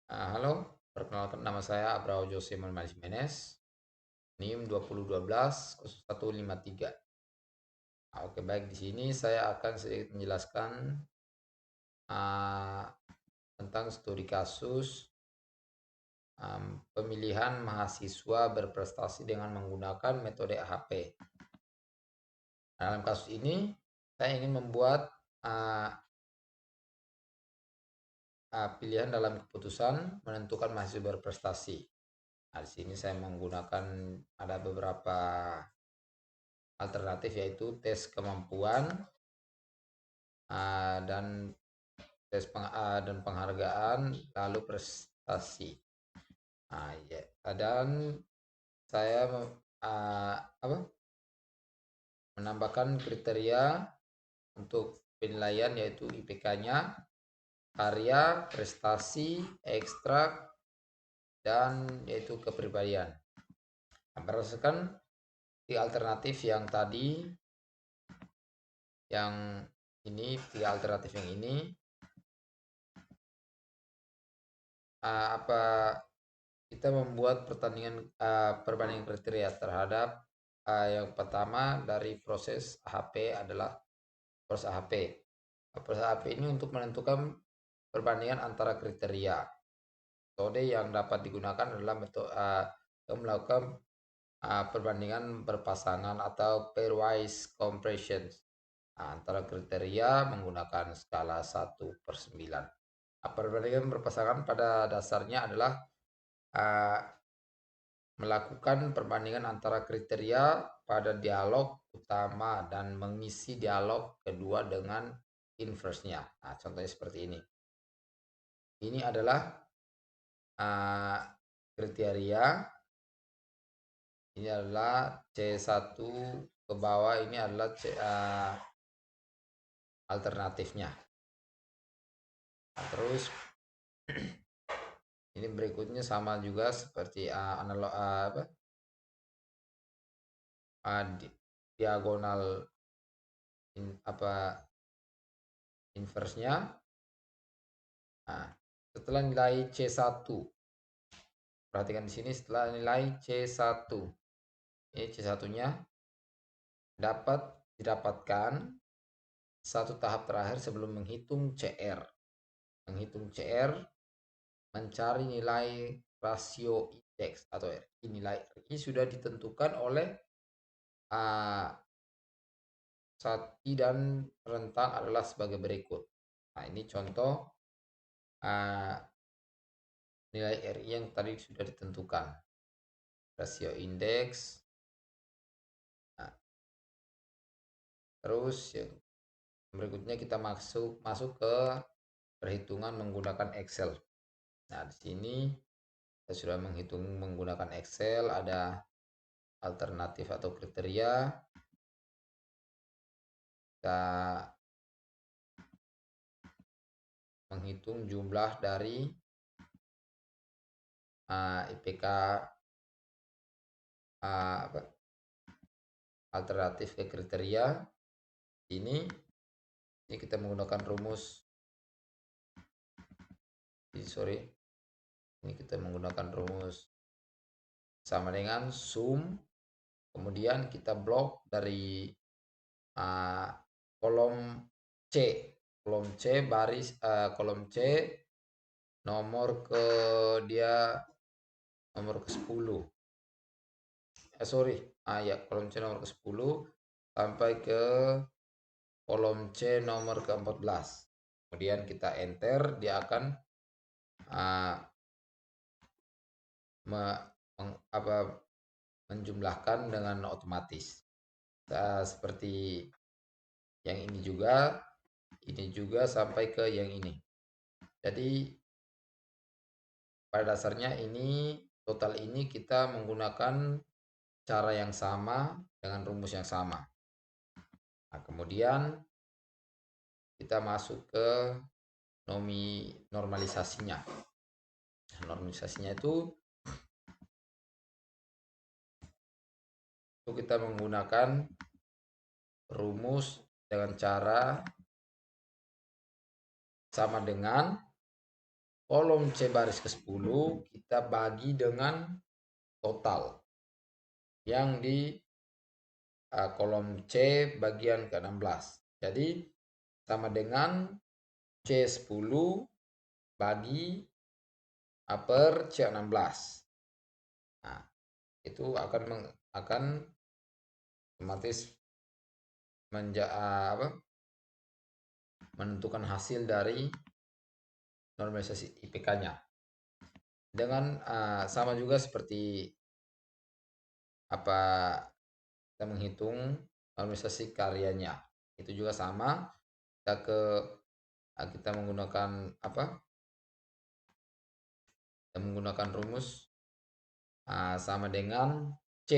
Halo, perkenalkan nama saya Abraham Jose Malmanis Jimenez, NIM 2012-0153. Oke, baik, di sini saya akan sedikit menjelaskan uh, tentang studi kasus pemilihan mahasiswa berprestasi dengan menggunakan metode AHP. Dalam kasus ini, saya ingin membuat uh, pilihan dalam keputusan menentukan mahasiswa berprestasi. Nah, di sini saya menggunakan ada beberapa alternatif yaitu tes kemampuan dan dan penghargaan lalu prestasi. Ya. Dan saya apa menambahkan kriteria untuk penilaian yaitu IPK-nya, karya, prestasi, ekstrak, dan yaitu kepribadian. Berdasarkan tiga alternatif yang tadi, yang ini tiga alternatif yang ini apa kita membuat perbandingan kriteria terhadap yang pertama dari proses AHP adalah proses AHP. Proses AHP ini untuk menentukan perbandingan antara kriteria. Metode yang dapat digunakan adalah metode melakukan perbandingan berpasangan atau pairwise comparison antara kriteria menggunakan skala 1/9. Perbandingan berpasangan pada dasarnya adalah melakukan perbandingan antara kriteria pada dialog utama dan mengisi dialog kedua dengan inverse-nya. Nah, contohnya seperti ini. Ini adalah kriteria. Ini adalah C1 ke bawah, ini adalah alternatifnya. Nah, terus ini berikutnya sama juga seperti analog diagonal inverse-nya. Nah, setelah nilai C1, perhatikan di sini setelah nilai C1. Ini C1-nya dapat didapatkan satu tahap terakhir sebelum menghitung CR. Menghitung CR, mencari nilai rasio indeks atau RI. Nilai RI sudah ditentukan oleh Sati dan rentang adalah sebagai berikut. Nah, ini contoh nilai RI yang tadi sudah ditentukan. Rasio indeks. Nah, terus yang berikutnya kita masuk ke perhitungan menggunakan Excel. Nah, di sini kita sudah menghitung menggunakan Excel, ada alternatif atau kriteria. Kita menghitung jumlah dari IPK alternatif ke kriteria ini kita menggunakan rumus ini kita menggunakan rumus sama dengan sum, kemudian kita blok dari kolom C baris kolom C nomor ke 10. Kolom C nomor ke 10 sampai ke kolom C nomor ke 14. Kemudian kita enter, dia akan menjumlahkan dengan otomatis. Seperti yang ini juga sampai ke yang ini. Jadi pada dasarnya ini total ini kita menggunakan cara yang sama dengan rumus yang sama. Nah, kemudian kita masuk ke normalisasinya. Normalisasinya itu kita menggunakan rumus dengan cara sama dengan kolom C baris ke-10 kita bagi dengan total yang di kolom C bagian ke-16. Jadi sama dengan C10 bagi per C16. Nah, itu akan otomatis menentukan hasil dari normalisasi IPK-nya. Dengan sama juga seperti kita menghitung normalisasi karyanya. Itu juga sama. Kita menggunakan Kita menggunakan rumus sama dengan C,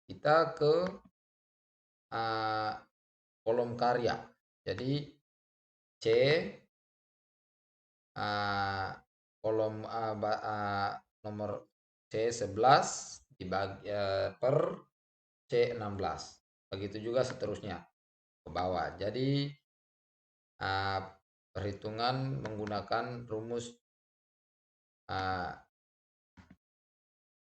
kita ke kolom karya. Jadi C kolom nomor C11 dibagi per C16. Begitu juga seterusnya ke bawah. Jadi perhitungan menggunakan rumus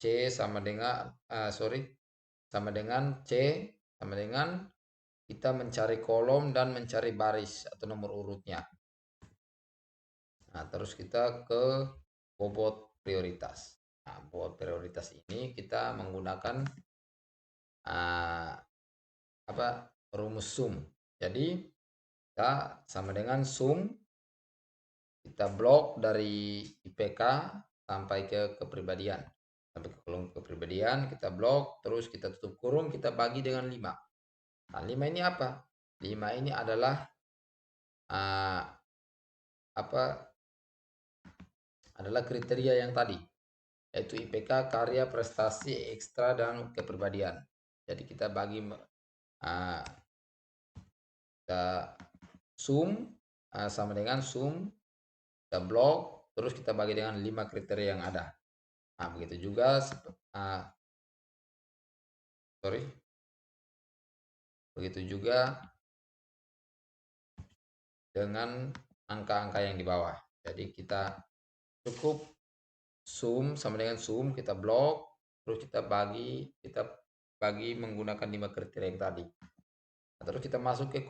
C sama dengan kita mencari kolom dan mencari baris atau nomor urutnya. Nah, terus kita ke bobot prioritas. Nah, bobot prioritas ini kita menggunakan rumus sum. Jadi kita sama dengan sum, kita blok dari IPK sampai ke kepribadian. Sampai ke kolom kepribadian kita blok, terus kita tutup kurung, kita bagi dengan 5. Nah, 5 ini apa? 5 ini adalah adalah kriteria yang tadi, yaitu IPK, karya, prestasi, ekstra, dan kepribadian. Jadi kita bagi kita sum sama dengan sum, kita blok, terus kita bagi dengan 5 kriteria yang ada. Nah, begitu juga begitu juga dengan angka-angka yang di bawah. Jadi kita cukup sum sama dengan sum, kita blok, terus kita bagi menggunakan 5 kriteria yang tadi. Nah, terus kita masuk ke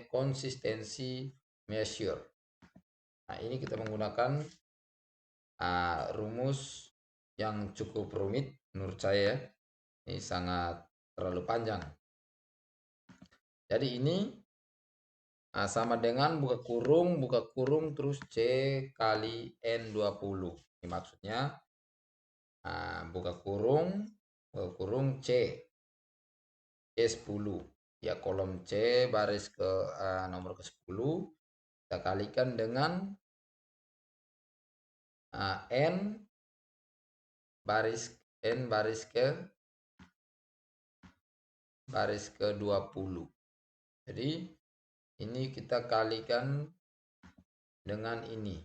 konsistensi measure. Nah, ini kita menggunakan rumus yang cukup rumit menurut saya. Ini sangat terlalu panjang. Jadi ini sama dengan buka kurung terus C kali N20. Ini maksudnya buka kurung C10. Ya, kolom C baris ke nomor ke-10 kita kalikan dengan N baris ke-20. Jadi ini kita kalikan dengan ini.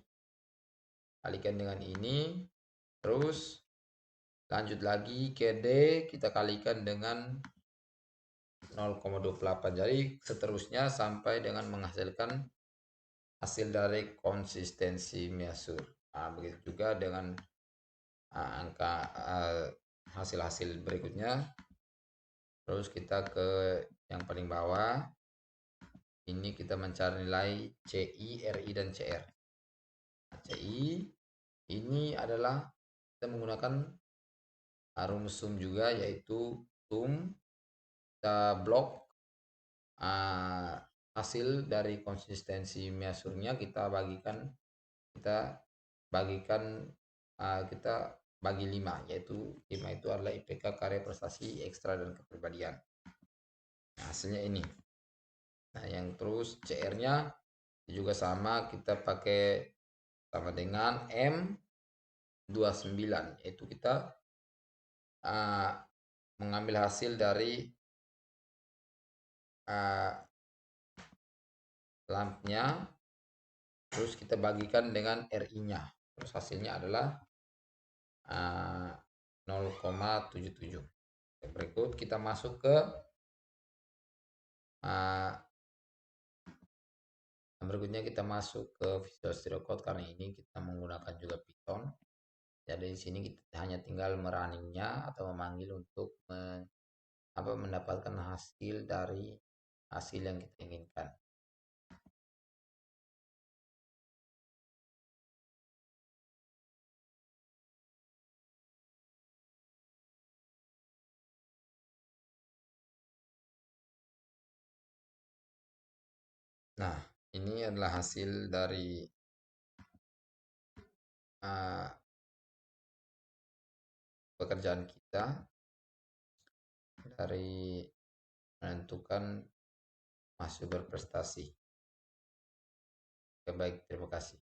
Terus lanjut lagi ke D, kita kalikan dengan 0,28. Jadi seterusnya sampai dengan menghasilkan hasil dari konsistensi measure. Nah, begitu juga dengan angka hasil-hasil berikutnya. Terus kita ke yang paling bawah. Ini kita mencari nilai CI, RI, dan CR. Nah, CI ini adalah kita menggunakan rumus sum juga, yaitu sum kita blok hasil dari konsistensi measure-nya kita bagi 5, yaitu 5 itu adalah IPK, karya, prestasi, ekstra, dan kepribadian. Nah, hasilnya ini. Nah, yang terus CR-nya juga sama, kita pakai sama dengan M29, yaitu kita mengambil hasil dari lampnya, terus kita bagikan dengan RI-nya, terus hasilnya adalah 0,77. Berikut kita masuk ke Nah, berikutnya kita masuk ke Visual Studio Code, karena ini kita menggunakan juga Python. Jadi di sini kita hanya tinggal merunningnya atau memanggil untuk mendapatkan hasil dari hasil yang kita inginkan. Nah, ini adalah hasil dari uh, pekerjaan kita dari menentukan masuk berprestasi. Oke, baik, terima kasih.